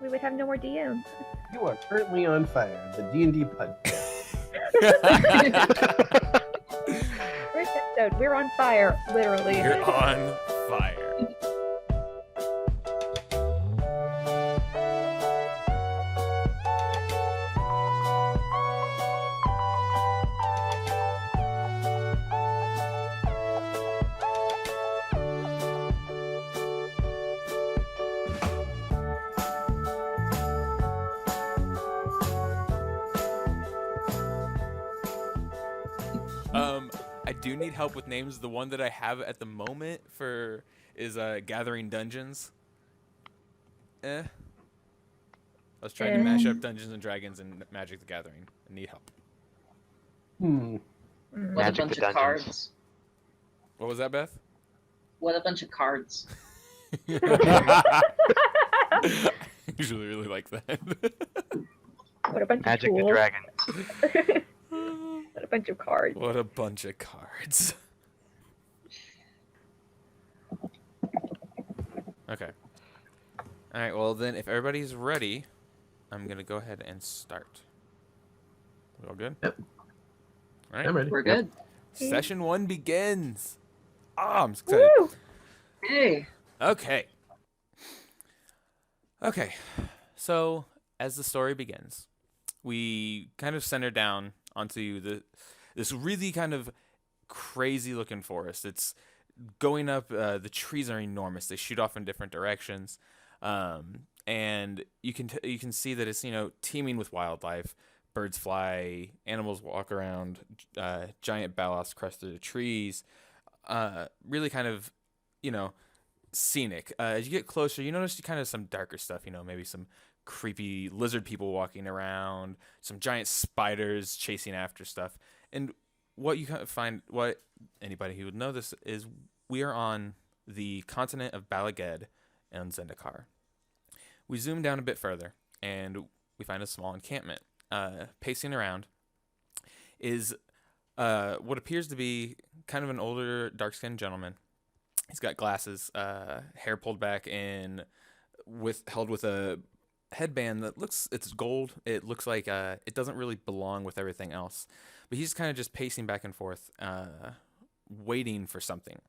we would have no more DM. You are currently on fire. The D&D podcast. First episode, we're on fire, literally. You're on fire. I do need help with names. The one that I have at the moment is Gathering Dungeons. I was trying to mash up Dungeons and Dragons and Magic the Gathering. I need help. What a bunch of cards. What was that, Beth? What a bunch of cards. I usually really like that. What a bunch Magic of the tools. Dragon. What a bunch of cards. What a bunch of cards. Okay. Alright, well then, if everybody's ready, I'm going to go ahead and start. We all good? Yep. Alright. I'm ready. We're good. Session 1 begins. I'm so excited. Woo! Hey. Okay. Okay. So, as the story begins, we kind of center down onto this really kind of crazy looking forest. It's going up. The trees are enormous. They shoot off in different directions, and you can see that it's teeming with wildlife. Birds fly, animals walk around, giant balas crest through the trees. Really kind of scenic. As you get closer, you notice kind of some darker stuff. Maybe some creepy lizard people walking around, some giant spiders chasing after stuff. And what you kind of find, what anybody who would know this is, we are on the continent of Bala Ged and Zendikar. We zoom down a bit further, and we find a small encampment. Pacing around is what appears to be kind of an older, dark-skinned gentleman. He's got glasses, hair pulled back in, held with a headband that it's gold. It looks like it doesn't really belong with everything else. But he's kind of just pacing back and forth, waiting for something.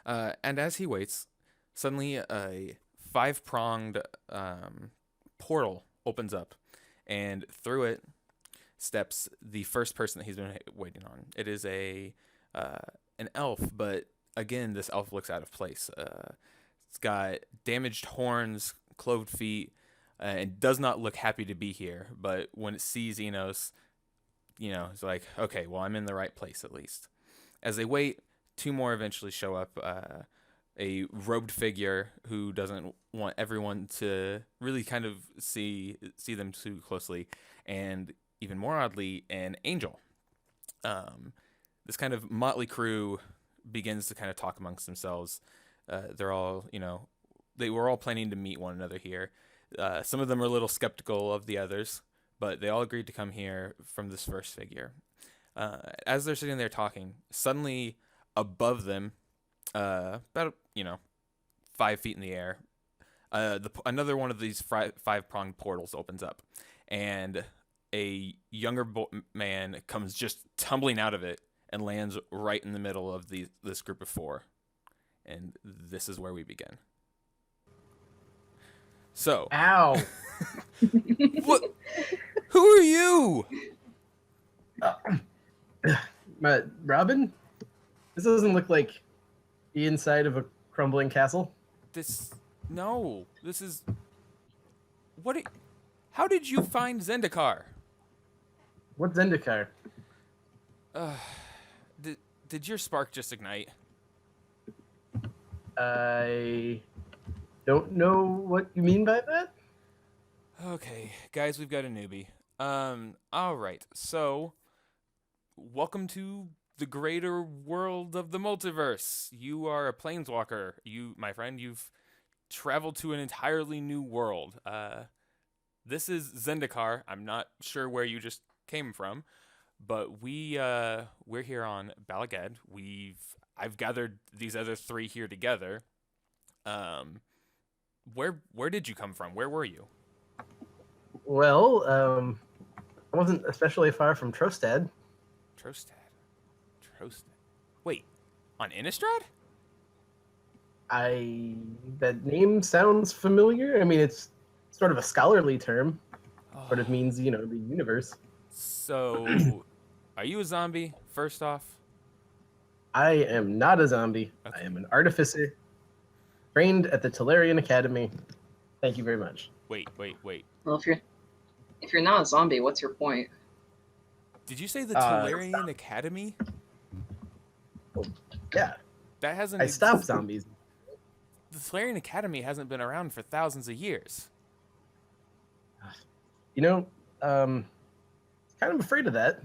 And as he waits, suddenly a 5-pronged portal opens up, and through it steps the first person that he's been waiting on. It is an elf, but again, this elf looks out of place. It's got damaged horns, cloved feet, and does not look happy to be here. But when it sees Enos, it's like, okay, well, I'm in the right place at least. As they wait, 2 more eventually show up. A robed figure who doesn't want everyone to really kind of see them too closely, and even more oddly, an angel. This kind of motley crew begins to kind of talk amongst themselves. They're all, they were all planning to meet one another here. Some of them are a little skeptical of the others, but they all agreed to come here from this first figure. As they're sitting there talking, suddenly above them, about 5 feet in the air, another one of these 5-pronged portals opens up, and a younger man comes just tumbling out of it and lands right in the middle of this group of 4. And this is where we begin. So, Ow! what? Who are you? Robin? This doesn't look like the inside of a crumbling castle. No. This is. How did you find Zendikar? What's Zendikar? Did your spark just ignite? I don't know what you mean by that. Okay, guys, we've got a newbie. All right. So, welcome to the greater world of the multiverse. You are a planeswalker. My friend, you've traveled to an entirely new world. This is Zendikar. I'm not sure where you just came from, but we're here on Bala Ged. I've gathered these other 3 here together. where did you come from? Where were you? Well, I wasn't especially far from Trostad. Trostad. Wait, on Innistrad? That name sounds familiar. I mean, it's sort of a scholarly term. Sort of means, you know, the universe. So, are you a zombie? First off, I am not a zombie. Okay. I am an artificer, trained at the Tolarian Academy. Thank you very much. wait. Well, if you're not a zombie, what's your point? Did you say the Uh, Tolarian Academy? Yeah, That hasn't. I stopped zombies. The Tolarian Academy hasn't been around for thousands of years. You know, kind of afraid of that.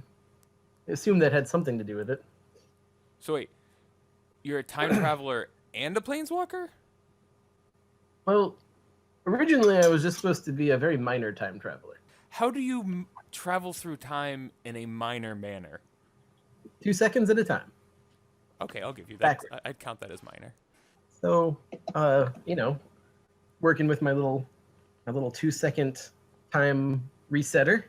I assume that had something to do with it. So wait, you're a time traveler and a planeswalker? Well, originally I was just supposed to be a very minor time traveler. How do you travel through time in a minor manner? 2 seconds at a time. Okay, I'll give you that. Backward. I'd count that as minor. So, you know, working with my little 2-second time resetter,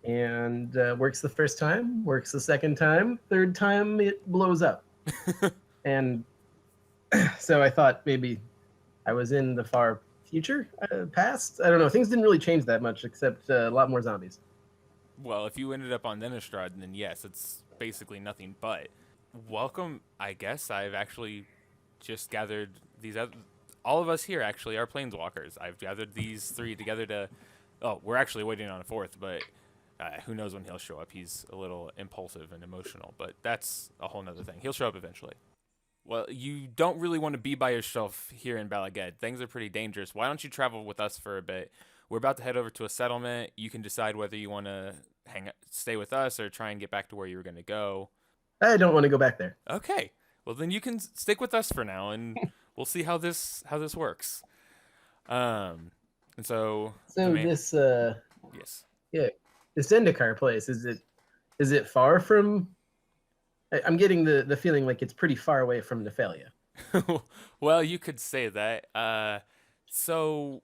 and works the first time, works the second time, third time it blows up. And so I thought maybe I was in the far future, past. I don't know. Things didn't really change that much, except a lot more zombies. Well, if you ended up on Innistrad, then yes, it's basically nothing but. Welcome, I guess. I've actually just gathered these all of us here actually are planeswalkers. I've gathered these three together to... Oh, we're actually waiting on a fourth, but who knows when he'll show up. He's a little impulsive and emotional, but that's a whole nother thing. He'll show up eventually. Well, you don't really want to be by yourself here in Balaged. Things are pretty dangerous. Why don't you travel with us for a bit? We're about to head over to a settlement. You can decide whether you want to stay with us or try and get back to where you were going to go. I don't want to go back there. Okay. Well, then you can stick with us for now, and we'll see how this works. And so This yes. yeah, this Zendikar place, is it far from... I'm getting the feeling like it's pretty far away from Nephalia. Well, you could say that. So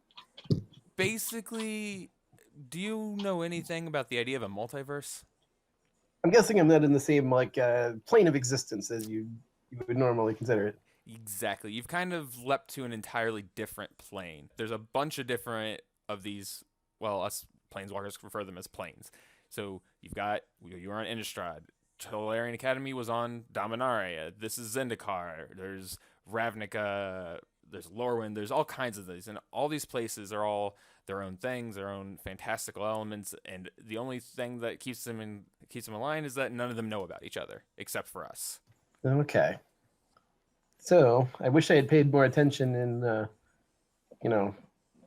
basically, do you know anything about the idea of a multiverse? I'm guessing I'm not in the same plane of existence as you would normally consider it. Exactly. You've kind of leapt to an entirely different plane. There's a bunch of different of these. Well, us planeswalkers refer them as planes. So you were on Innistrad. Tolarian Academy was on Dominaria. This is Zendikar. There's Ravnica. There's Lorwyn. There's all kinds of these, and all these places are all their own things, their own fantastical elements. And the only thing that keeps them aligned is that none of them know about each other except for us. Okay. So I wish I had paid more attention in,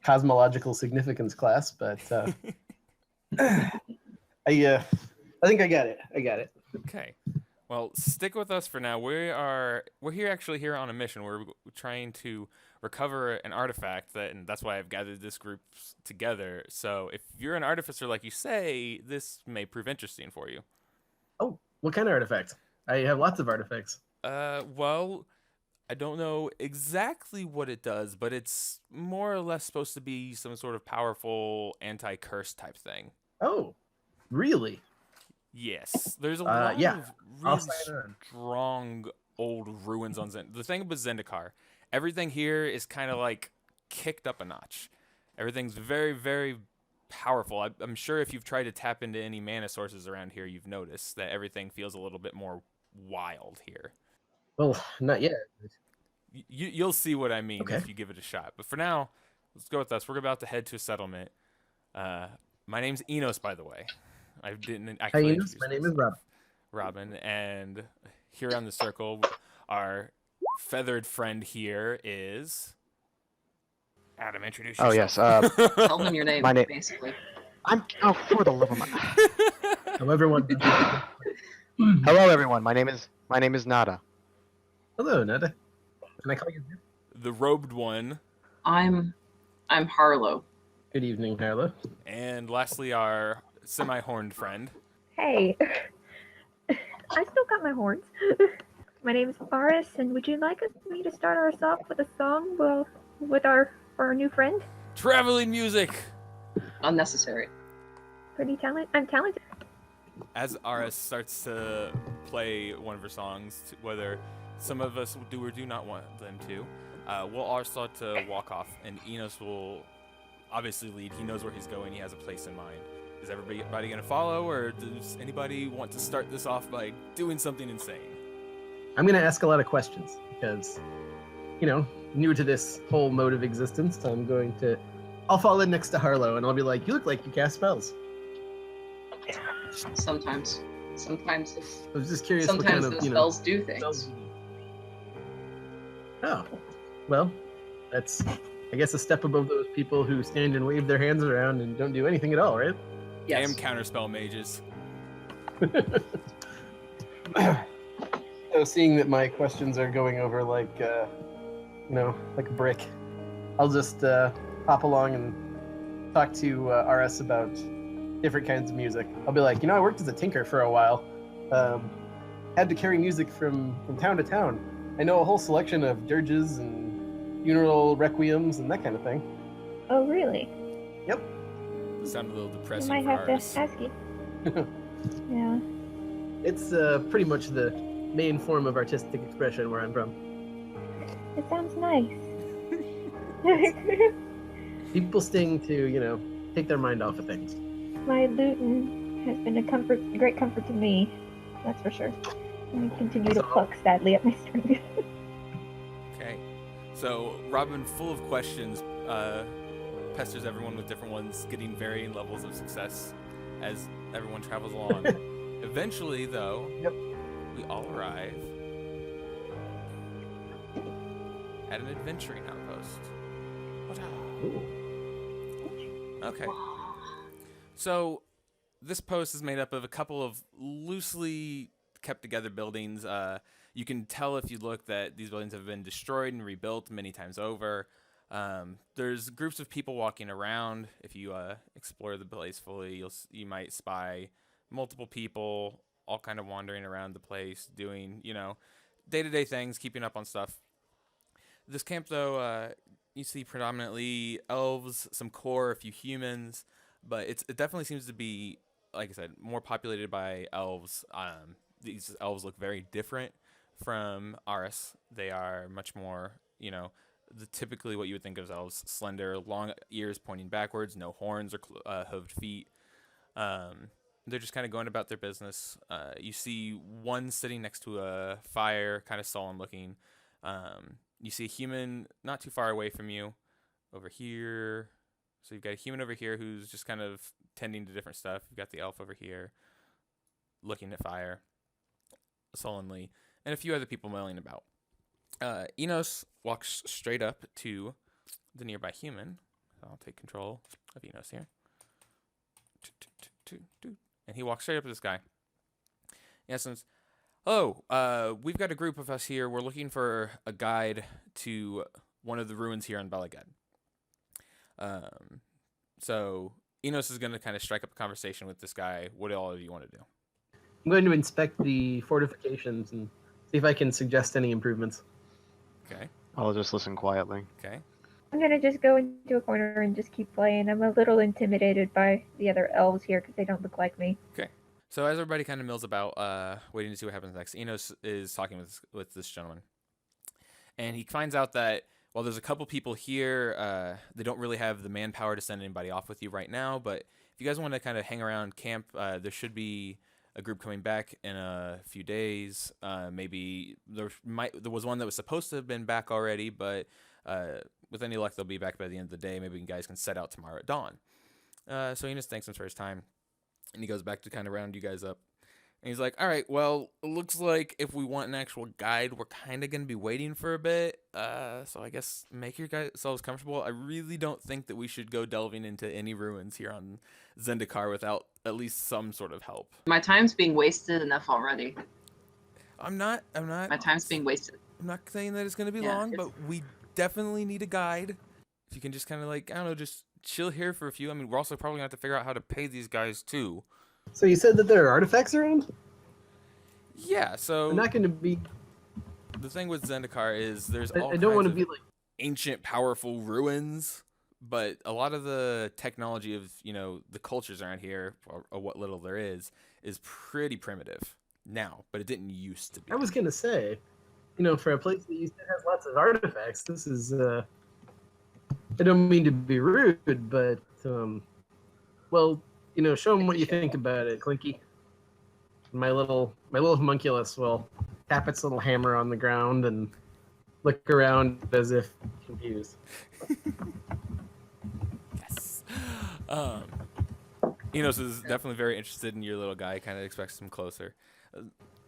cosmological significance class, but I think I got it. Okay. Well, stick with us for now. We're here on a mission. We're trying to recover an artifact and that's why I've gathered this group together. So if you're an artificer, like you say, this may prove interesting for you. Oh, what kind of artifact? I have lots of artifacts. Well, I don't know exactly what it does, but it's more or less supposed to be some sort of powerful anti-curse type thing. Oh, really? Yes, there's a lot yeah. of I'll really sign on. strong old ruins on Zendikar. The thing about Zendikar, everything here is kind of like kicked up a notch. Everything's very, very powerful. I'm sure if you've tried to tap into any mana sources around here, you've noticed that everything feels a little bit more wild here. Well, not yet. You'll see what I mean Okay. if you give it a shot. But for now, let's go with us. We're about to head to a settlement. My name's Enos, by the way. I didn't Hi, actually. Enos. My name is Rob. Robin, and here on the circle, our feathered friend here is Adam. Introduce yourself. Oh yes. Tell them your name, My name- basically. For the love of my. However, one. Hello, everyone. My name is Nada. Hello, Nada. Can I call you? The robed one, I'm Harlow. Good evening, Harlow. and lastly, our semi-horned friend. Hey. I still got my horns. My name is Boris, and would you like me to start us off with a song? Well, with our for our new friend. Traveling music. Unnecessary. Pretty talented. I'm talented. As RS starts to play one of her songs, whether some of us do or do not want them to, we'll all start to walk off, and Enos will obviously lead. He knows where he's going. He has a place in mind. Is everybody going to follow, or does anybody want to start this off by doing something insane? I'm going to ask a lot of questions because, new to this whole mode of existence. I'll fall in next to Harlow and I'll be like, "You look like you cast spells." Sometimes I was just curious what sometimes kind of, the spells do spells things. Oh, well, that's, I guess, a step above those people who stand and wave their hands around and don't do anything at all, right? Yes. Damn counterspell mages. So seeing that my questions are going over like a brick, I'll just hop along and talk to RS about different kinds of music. I'll be like, I worked as a tinker for a while. Had to carry music from town to town. I know a whole selection of dirges and funeral requiems and that kind of thing. Oh, really? Yep. Sound a little I depressing might for have to RS. ask you. Yeah. It's pretty much the main form of artistic expression where I'm from. It sounds nice. People sting to, take their mind off of things. My lutin has been a great comfort to me. That's for sure. And I continue to pluck sadly at my strings. Okay. So Robin, full of questions, pesters everyone with different ones, getting varying levels of success as everyone travels along. Eventually, though, Yep. we all arrive at an adventuring outpost. Ooh. Okay. So this post is made up of a couple of loosely kept together buildings. You can tell if you look that these buildings have been destroyed and rebuilt many times over. There's groups of people walking around. If you explore the place fully, you might spy multiple people all kind of wandering around the place doing, day-to-day things, keeping up on stuff. This camp, though, you see predominantly elves, some core, a few humans, but it definitely seems to be, like I said, more populated by elves. These elves look very different from Aris. They are much more, typically what you would think of as elves: slender, long ears pointing backwards, no horns or hooved feet. They're just kind of going about their business. You see one sitting next to a fire, kind of sullen looking. You see a human not too far away from you over here. So you've got a human over here who's just kind of tending to different stuff. You've got the elf over here looking at fire sullenly, and a few other people milling about. Enos walks straight up to the nearby human. I'll take control of Enos here. And he walks straight up to this guy. In essence, "Hello, we've got a group of us here. We're looking for a guide to one of the ruins here on Belaged." So Enos is going to kind of strike up a conversation with this guy. What do all of you want to do? I'm going to inspect the fortifications and see if I can suggest any improvements. Okay. I'll just listen quietly. Okay. I'm gonna just go into a corner and just keep playing. I'm a little intimidated by the other elves here because they don't look like me. So as everybody kind of mills about, waiting to see what happens next, Enos is talking with this gentleman, and he finds out that while there's a couple people here, they don't really have the manpower to send anybody off with you right now. But if you guys want to kind of hang around camp, there should be a group coming back in a few days. Maybe there was one that was supposed to have been back already, but with any luck, they'll be back by the end of the day. Maybe you guys can set out tomorrow at dawn. So Enos thanks him for his time. And he goes back to kind of round you guys up. And he's like, "All right, well, it looks like if we want an actual guide, we're kind of going to be waiting for a bit. So I guess make yourselves comfortable. I really don't think that we should go delving into any ruins here on Zendikar without at least some sort of help." My time's being wasted enough already. I'm not My time's being wasted. I'm not saying that it's going to be Yeah, long, it's- but we definitely need a guide. If you can just kind of like, I don't know, just chill here for a few. I mean, we're also probably going to have to figure out how to pay these guys too. So you said that there are artifacts around? Yeah, so I'm not going to be... the thing with Zendikar is there's I all don't want kinds to of- be like ancient, powerful ruins. But a lot of the technology of, the cultures around here, or what little there is pretty primitive now, but it didn't used to be. I was gonna say, for a place that you said has lots of artifacts, this is. I don't mean to be rude, but well, show them what you think about it, Clinky. My little homunculus will tap its little hammer on the ground and look around as if confused. Yes. Enos is definitely very interested in your little guy. Kind of expects him closer.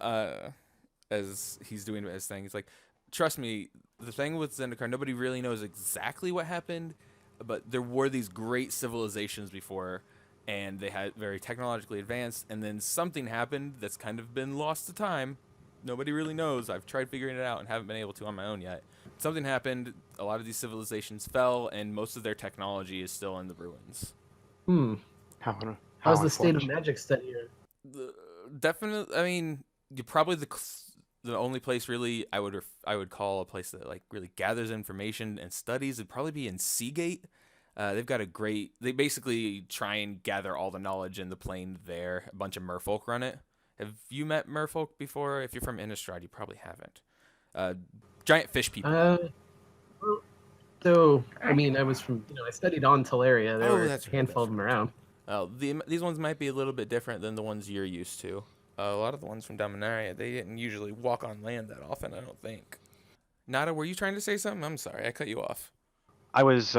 As he's doing his thing, he's like, trust me, the thing with Zendikar, nobody really knows exactly what happened, but there were these great civilizations before, and they had very technologically advanced, and then something happened that's kind of been lost to time. Nobody really knows. I've tried figuring it out and haven't been able to on my own yet. Something happened, a lot of these civilizations fell, and most of their technology is still in the ruins. How's the state of magic study here? Definitely, I mean, you're probably the only place really I would call a place that like really gathers information and studies would probably be in Seagate. They've got they basically try and gather all the knowledge in the plane there. A bunch of merfolk run it. Have you met merfolk before? If you're from Innistrad, you probably haven't. Giant fish people. Well, so, I mean, I was from, I studied on Teleria. There were a handful of them around. These ones might be a little bit different than the ones you're used to. A lot of the ones from Dominaria, they didn't usually walk on land that often, I don't think. Nada, were you trying to say something? I'm sorry, I cut you off. I was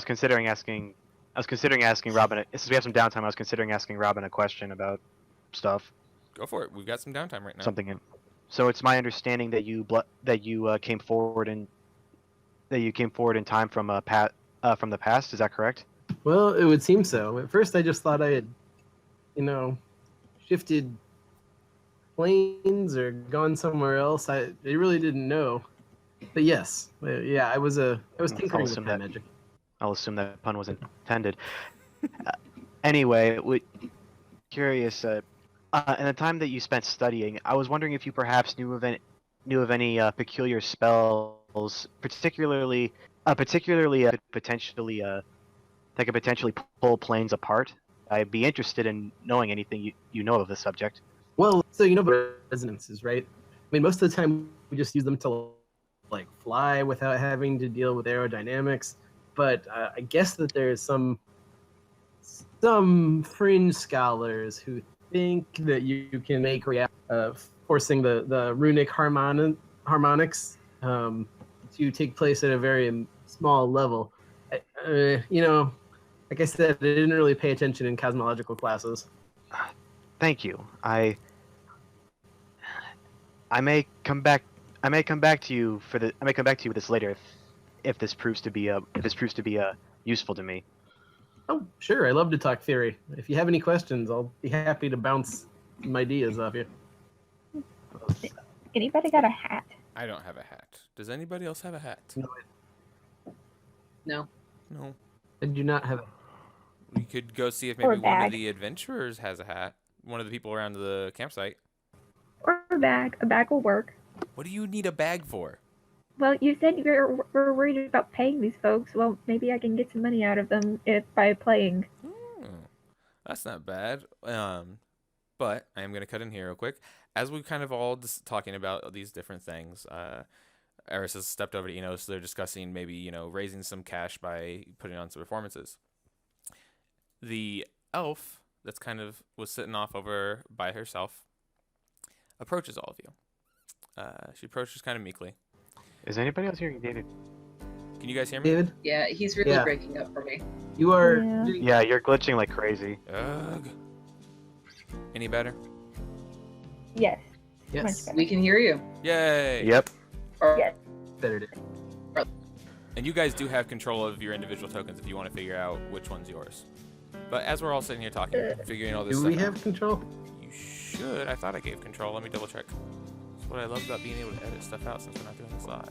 considering asking Robin. Since we have some downtime, I was considering asking Robin a question about stuff. Go for it. We've got some downtime right now. So it's my understanding that you came forward in time from the past. Is that correct? Well, it would seem so. At first, I just thought I had, shifted planes or gone somewhere else. I really didn't know. But yes, yeah, I was tinkering with that magic. I'll assume that pun was intended. Anyway, curious. In the time that you spent studying, I was wondering if you perhaps knew of any peculiar spells, particularly that could potentially pull planes apart. I'd be interested in knowing anything you know of the subject. Well, so about resonances, right? I mean, most of the time we just use them to like fly without having to deal with aerodynamics. But I guess that there's some fringe scholars who think that you can make forcing the runic harmonics to take place at a very small level. Like I said, I didn't really pay attention in cosmological classes. Thank you. I may come back to you with this later if this proves to be useful to me. Oh, sure. I love to talk theory. If you have any questions, I'll be happy to bounce some ideas off you. Anybody got a hat? I don't have a hat. Does anybody else have a hat? No. No. I do not have a... We could go see if Or maybe a one of bag. the adventurers has a hat. One of the people around the campsite. Or a bag. A bag will work. What do you need a bag for? Well, you said we're worried about paying these folks. Well, maybe I can get some money out of them by playing. That's not bad. But I am going to cut in here real quick. As we kind of all just talking about these different things, Eris has stepped over to Enos. They're discussing maybe, raising some cash by putting on some performances. The elf that's kind of was sitting off over by herself approaches all of you. She approaches kind of meekly. Is anybody else hearing David? Can you guys hear me? David, Yeah, he's really Yeah. breaking up for me. you are... Yeah. Yeah, you're glitching like crazy. Ugh. Any better? Yes. Yes, Much better. We can hear you. Yay! Yep. Or, Yes. better day. And you guys do have control of your individual tokens if you want to figure out which one's yours. But as we're all sitting here talking, figuring all this Do stuff we out, have control? you should. I thought I gave control. Let me double check. That's what I love about being able to edit stuff out since we're not doing this live.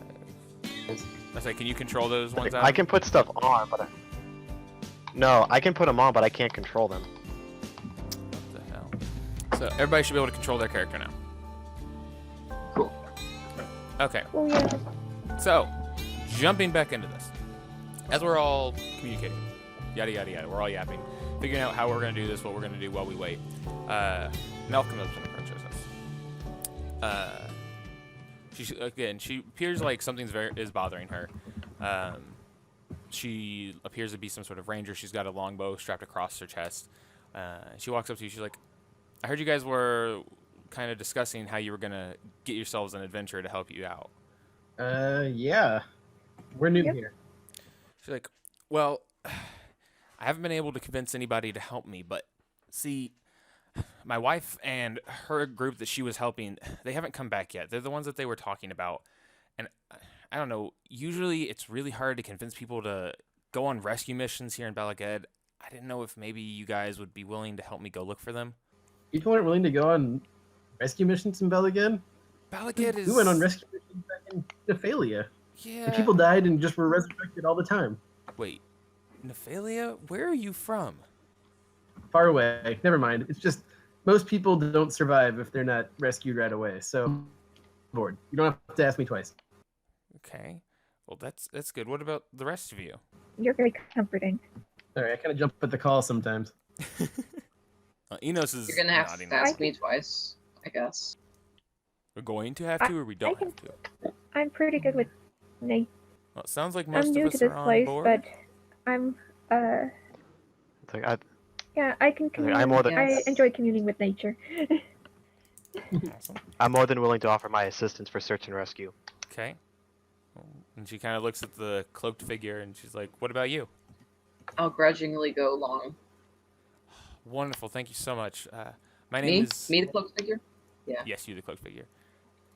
I say, can you control those ones out? I can put stuff on, but no, I can put them on, but I can't control them. What the hell? So everybody should be able to control their character now. Cool. Okay. Oh yeah. So jumping back into this, as we're all communicating, yada yada yada, we're all yapping, figuring out how we're gonna do this, what we're gonna do while we wait. Nell comes up and approaches us. She appears like something's is bothering her. She appears to be some sort of ranger. She's got a longbow strapped across her chest. She walks up to you. She's like, I heard you guys were kind of discussing how you were going to get yourselves an adventurer to help you out. Yeah. We're new Yep. here. She's like, well, I haven't been able to convince anybody to help me, but see, my wife and her group that she was helping, they haven't come back yet. They're the ones that they were talking about. And I don't know, usually it's really hard to convince people to go on rescue missions here in Bala Ged. I didn't know if maybe you guys would be willing to help me go look for them. People aren't willing to go on rescue missions in Bala Ged? Bala Ged is... We went on rescue missions back in Nephalia. Yeah. And people died and just were resurrected all the time. Wait, Nephalia? Where are you from? Far away. Never mind. It's just most people don't survive if they're not rescued right away. So, bored. You don't have to ask me twice. Okay. Well, that's good. What about the rest of you? You're very comforting. Sorry, I kind of jump at the call sometimes. Enos is You're gonna have nodding. to ask me twice, I guess. We're going to have to, or we don't can- have to? I'm pretty good with nature. Well, it sounds like most I'm new of to us this are on place, board. but I'm It's like, yeah, I can commune. I'm more than I enjoy communing with nature. Awesome. I'm more than willing to offer my assistance for search and rescue. Okay. And she kind of looks at the cloaked figure and she's like, what about you? I'll grudgingly go along. Wonderful. Thank you so much. My Me? name is... Me, the cloak figure? Yes, you, the cloaked figure.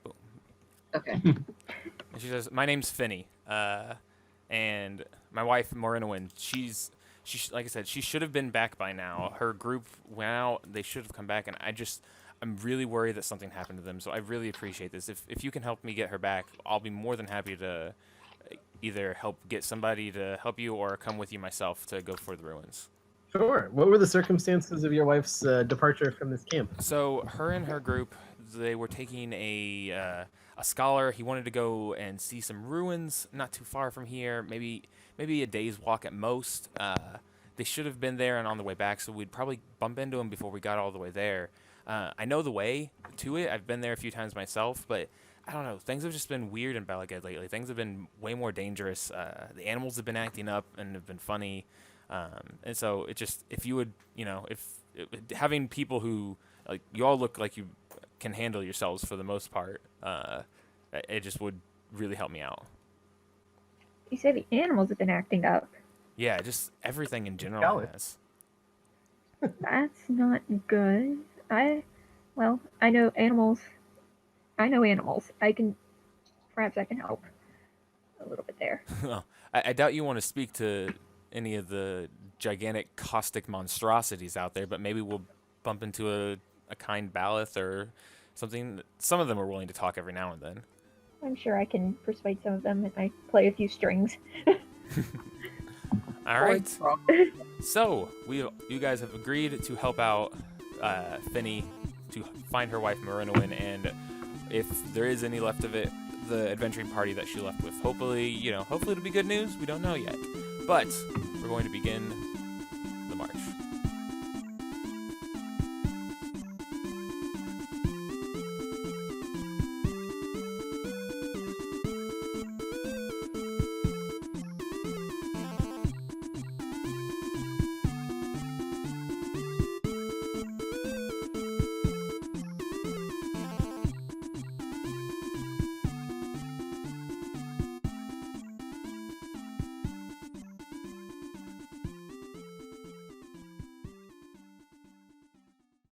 Boom. Okay. And she says, my name's Finny. And my wife, Morinowin, she's like I said, she should have been back by now. Her group went out. They should have come back. And I'm really worried that something happened to them. So I really appreciate this. If you can help me get her back, I'll be more than happy to either help get somebody to help you or come with you myself to go for the ruins. Sure. What were the circumstances of your wife's departure from this camp? So her and her group, they were taking a scholar. He wanted to go and see some ruins not too far from here, maybe a day's walk at most. They should have been there and on the way back, so we'd probably bump into him before we got all the way there. I know the way to it. I've been there a few times myself, but I don't know. Things have just been weird in Bala Ged lately. Things have been way more dangerous. The animals have been acting up and have been funny. And so it just, if you would, having people who, like, you all look like you can handle yourselves for the most part, it just would really help me out. You say the animals have been acting up. Yeah, just everything in general Golly. has. That's not good. I know animals. Perhaps I can help a little bit there. Well, I doubt you want to speak to any of the gigantic caustic monstrosities out there, but maybe we'll bump into a kind Balith or something. Some of them are willing to talk every now and then. I'm sure I can persuade some of them if I play a few strings. All right. So you guys have agreed to help out Finny to find her wife Morinowin, and if there is any left of it, the adventuring party that she left with. Hopefully it'll be good news. We don't know yet, but we're going to begin the march.